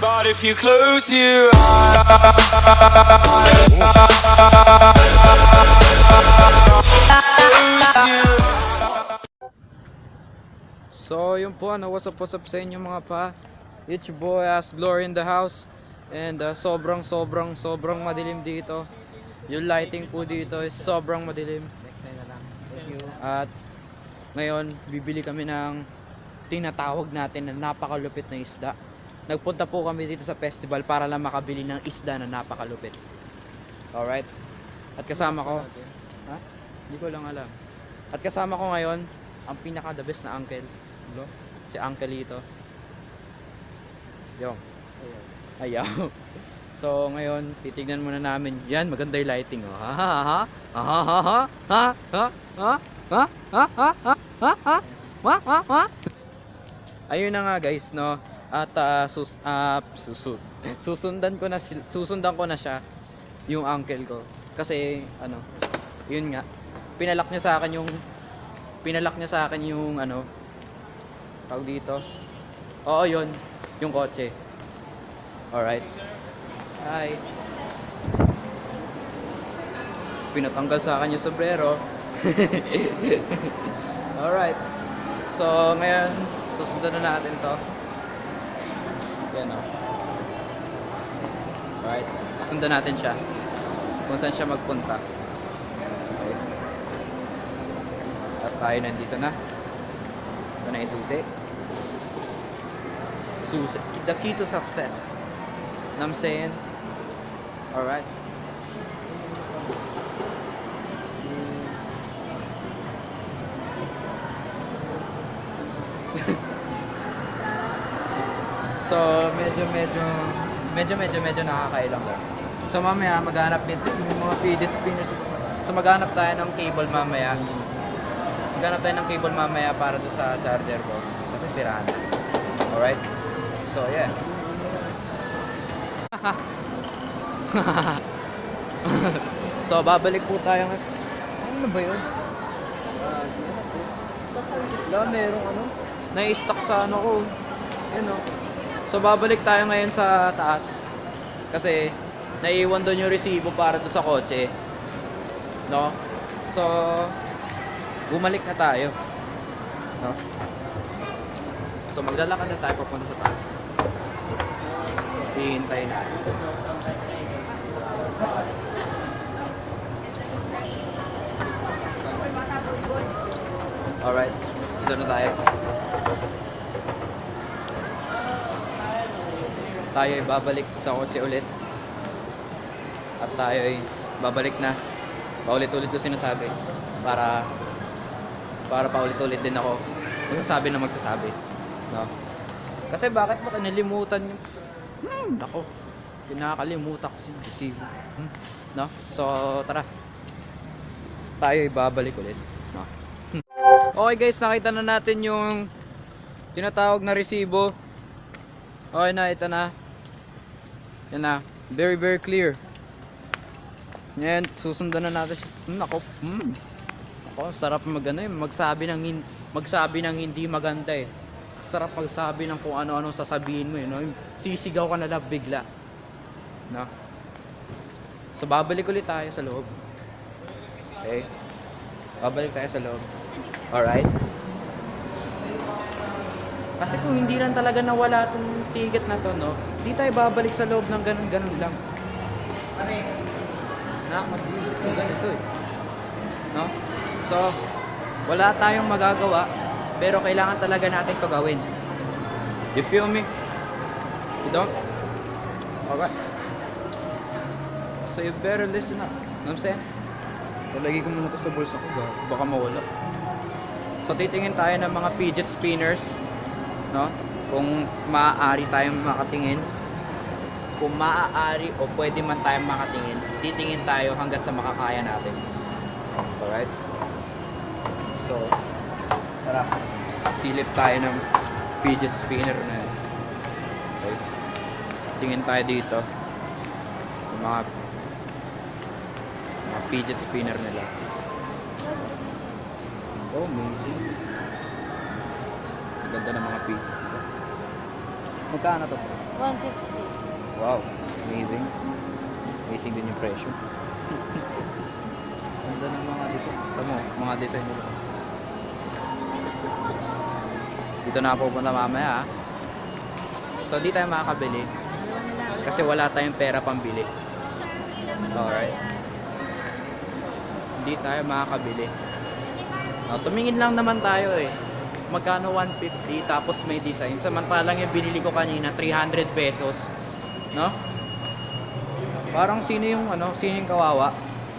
But if you close your eyes, so yun po, what's up sa inyo mga pa. It's your boy as Glory in the house. And sobrang madilim dito. Yung lighting po dito is sobrang madilim. At ngayon bibili kami ng tinatawag natin na napakalupit na isda. Nagpunta po kami dito sa festival para lang makabili ng isda na napakalupit. Alright? At kasama ko, ha? Hindi ko lang alam. At kasama ko ngayon ang pinaka the best na uncle. Si Uncle ito. Yo. Ayaw. So ngayon titignan muna namin. Yan, maganda yung lighting, oh. Ha ha ha. Ha ha ha ha. Ha ha ha. Ha ha ha ha. Ha ha ha. Ayun na nga guys, no. At susundan ko na siya, yung uncle ko. Kasi ano, yun nga. Pinalak niya sa akin yung ano, tawag dito. Oo, yun, yung kotse. Alright. Hi. Pinatanggal sa akin yung sombrero. Alright. So, ngayon, susundan na natin to. Yan o. Alright. Susundan natin siya. Kung saan siya magpunta. Okay. At tayo nandito na. Ito na yung susi. Susi. The key to success. Know what I'm saying? Alright. So, medyo nakakailang lang. So, mamaya maghanap din yung mga fidget spinners. So, maghanap tayo ng cable mamaya. Para doon sa charger ko. Kasi siraan. Alright? So, yeah. So, babalik po tayo. Ano ba yun? Wala, merong ano? Nai-stock sa ano ko. Yun o. So babalik tayo ngayon sa taas kasi naiiwan doon yung resibo para doon sa kotse, no? So bumalik na tayo, no? So maglalakad na tayo papunta sa taas. Hihintayin natin. Alright, dito na tayo. Tayo ay babalik sa kotse ulit. At tayo ay babalik na. Paulit-ulit ko sinasabi. Para paulit-ulit din ako magsasabi na magsasabi. No? Kasi bakit ba nalimutan yung nako. Kinakalimutan ko yung resibo. No? So tara. Tayo ay babalik ulit. No? Okay guys, nakita na natin yung tinatawag na resibo. Okay na, ito na. Yan na, very clear. Ngayon, susundan na natin. Nako, Nako, sarap magsabi ng hindi maganda eh. Sarap magsabi ng kung ano-ano sasabihin mo eh, no? Sisigaw ka na lang bigla. No? So babalik ulit tayo sa loob. Okay? Babalik tayo sa loob. Alright? Kasi kung hindi lang talaga nawala itong ticket na to, no, di tayo babalik sa loob ng ganun lang. Nakakapag-isip yung ganito eh. No? So, wala tayong magagawa, pero kailangan talaga natin to gawin. You feel me? You don't? Alright. So you better listen up. Know what I'm saying? Lalagay ko muna to sa bulsa ko, baka mawala. So titingin tayo ng mga fidget spinners, no? Kung maaari tayong makatingin, kung maaari o pwede man tayong makatingin, titingin tayo hanggat sa makakaya natin. Alright? So, tara, silip tayo ng fidget spinner na yun. Okay? Tingin tayo dito yung mga fidget spinner nila. Oh, amazing. Ang ganda ng mga fidget. Magkano to? 150. Wow, amazing. Amazing din yung presyo. Ganda ng mga design. Tama mo, mga design nila. Dito na ako pupunta mamaya, ah. So, di tayo makakabili. Kasi wala tayong pera pambili. Alright. Hindi tayo makakabili. Tumingin lang naman tayo eh. Magkano 150 tapos may design. Samantalang yung binili ko kanina 300 pesos. No? Parang sino yung kawawa,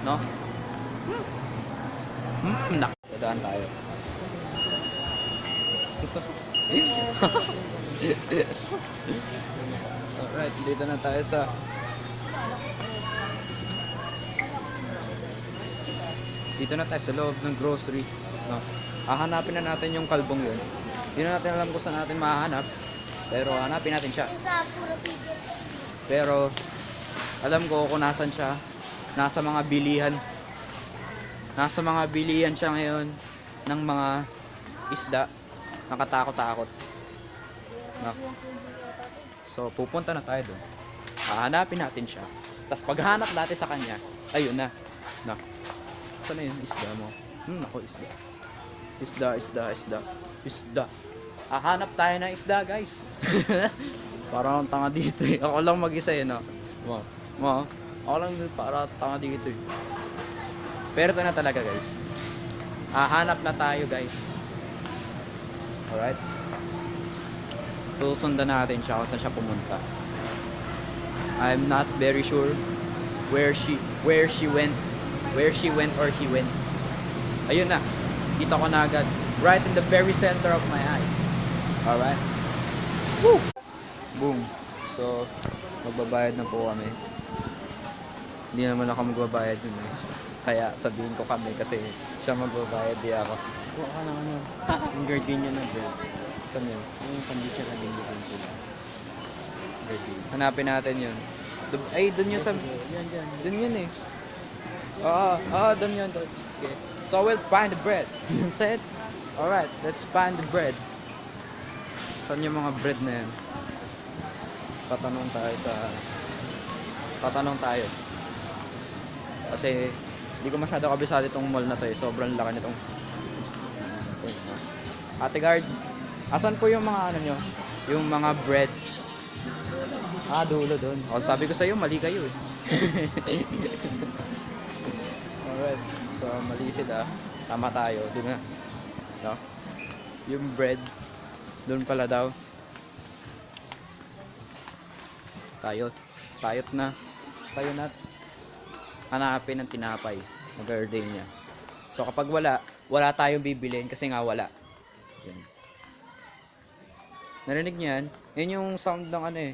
no? Dadaan tayo. Alright, dito na tayo sa loob ng grocery, no? Hahanapin na natin yung kalbong yun. Hindi na natin alam kung saan natin mahanap, pero hanapin natin siya. Pero alam ko kung nasan siya. Nasa mga bilihan. Nasa mga bilihan siya ngayon ng mga isda. Nakatakot-takot, no? So pupunta na tayo doon. Hahanapin natin siya. Tapos paghanap natin sa kanya, ayun na, no? Saan na yung isda mo? Ako, isda. Isda. Hahanap tayo ng isda, guys. Parang akong tanga dito eh. Ako lang mag-isa eh, no? Ako lang para tanga dito eh. Pero ito na talaga, guys. Hahanap na tayo, guys. Alright? Susundan natin siya kung saan siya pumunta. I'm not very sure where she went or he went. Ayun na. Kita ko na agad. Right in the very center of my eye. Alright? Woo! Boom. So, magbabayad na po kami. Hindi naman ako magbabayad yun eh. Kaya sabihin ko kami kasi siya magbabayad, di ako. Kuha ka na yung gardenia na bread. Saan yun? Yung pandisya na din yung sila. Hanapin natin yun. Ay, dun yun sa... Dun yun eh. Dun yun. Okay. So we'll find the bread. That's it? Alright, let's find the bread. Saan yung mga bread na yan? Tatanong tayo. Kasi hindi ko masyado kabisado itong mall na to eh. Sobrang laki nitong. Ate guard, asan po yung mga ano nyo? Yung mga bread? Dulo doon. Sabi ko sa iyo, mali kayo eh. Alright. So, mali sila. Tama tayo. Doon na. No? Yung bread, doon pala daw. Tayot na. Hanapin ng tinapay. Mag-gardenia. So, kapag wala tayong bibilin kasi nga wala. Yan. Narinig niyo yan? Yan yung sound ng ano eh.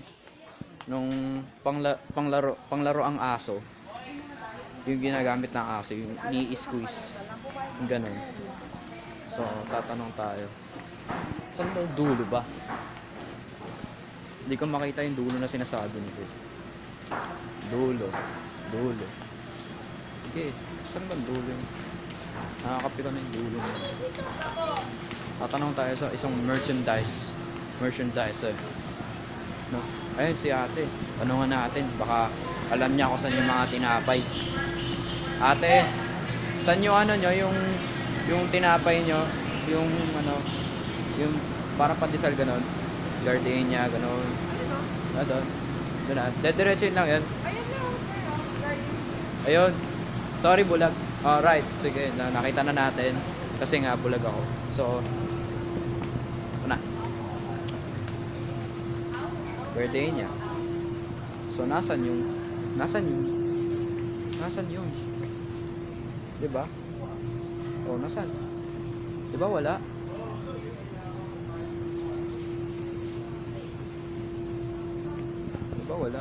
Nung panglaro ang aso. Yung ginagamit ng aso, yung ni-squeeze. Yung ganun. So, tatanong tayo. Saan ba yung dulo ba? Hindi ko makita yung dulo na sinasabi nito. Dulo. Okay, saan ba yung dulo? Nakakapi ko na yung dulo. Tatanong tayo sa isang merchandiser. No? Ayun si ate. Tanungan natin. Baka alam niya kung saan yung mga tinapay. Ate, saan yung ano nyo? Yung tinapay nyo? Yung ano? Yung parang pandesal ganon. Gardenia ganon. Doon na. Dediretso lang yan. Ayun. Sorry, bulag. Alright. Sige, nakita na natin. Kasi nga bulag ako. So, ito na. Gardenia. So, nasan yun? Diba? Nasan? Diba wala? Diba wala?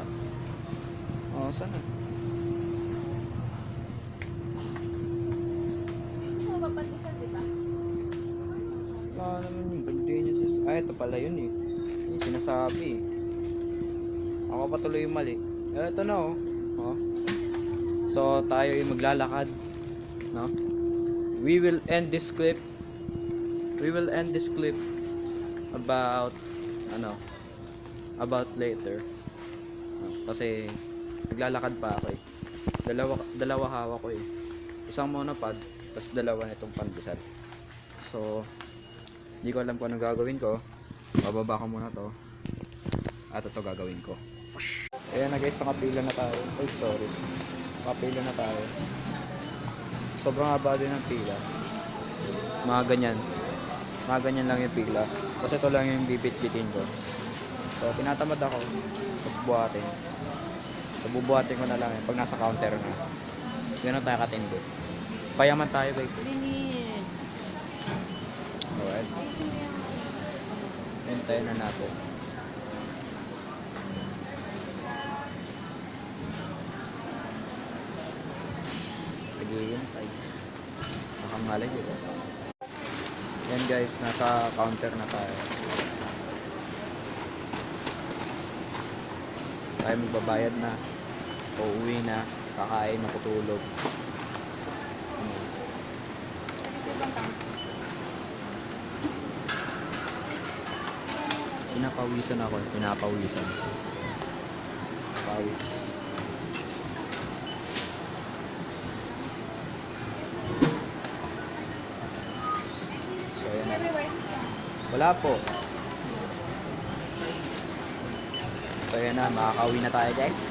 Saan na? Naman yung gardenia. Ito pala yun eh. Yung sinasabi eh. Ako patuloy yung mali. Ito na oh. So tayo yung maglalakad, no? We will end this clip about about later. Kasi naglalakad pa ako eh. Dalawa hawak ko eh. Isang monopod, tapos dalawa nitong pandesal. So, hindi ko alam kung anong gagawin ko. Bababa ko muna to. At ito gagawin ko. Ayan na guys, nakapila na tayo. Ay, sorry. Nakapila na tayo. Sobrang haba din ng pila. Mga ganyan. Mga ganyan lang yung pila. Kasi ito lang yung bibit-bitin ko. So, tinatamad ako. Pagbuhatin. So, bubuhatin ko na lang yun pag nasa counter na. Ganun tayo katindi. Payaman tayo guys. Linis. Alright. Hintayin na natin. Naghihintay. Nakangalay dito. Yan guys, nasa counter na tayo. Tayo magbabayad na. Uuwi na. Kakain, matutulog. Pinapawisan ako. Pinapawisan. Pawis. So, ayan na. Wala po. So, ayan na. Makakauwi na tayo, guys.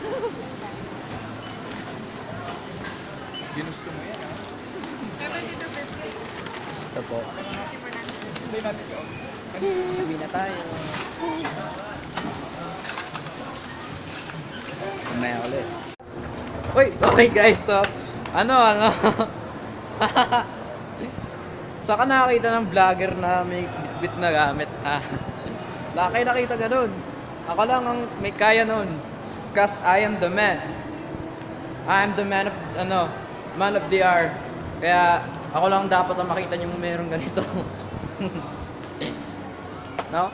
Ginusto mo yan, ha? Ito po. Hindi natin siya. Uwi na tayo. Mamaya ulit. Uy! Okay guys, so ano so ka nakakita ng vlogger na may bit na gamit ha. Laki nakita ganun. Ako lang ang may kaya nun. Cause I am the man. I am the man of man of the hour. Kaya ako lang dapat ang makita niyo mayroong ganito. No?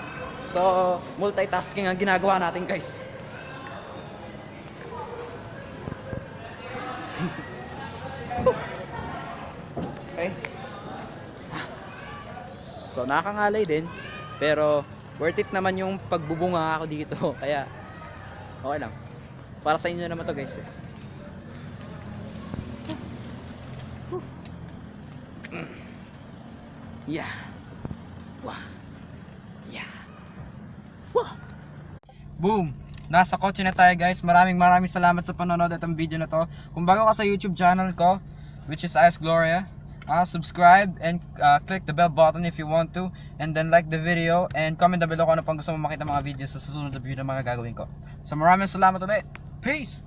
So, multitasking ang ginagawa natin, guys. Okay. So, nakakangalay din. Pero, worth it naman yung pagbubunga ako dito. Kaya, okay lang. Para sa inyo naman to guys. Yeah. Wow. Yeah. Wow. Boom! Nasa kotse na tayo guys. Maraming salamat sa panonood itong video na to. Kung bago ka sa YouTube channel ko, which is Ice Gloria, subscribe and click the bell button if you want to, and then like the video and comment down below kung ano pang gusto mo makita mga videos sa susunod na video na mga gagawin ko. So maraming salamat ulit. Peace!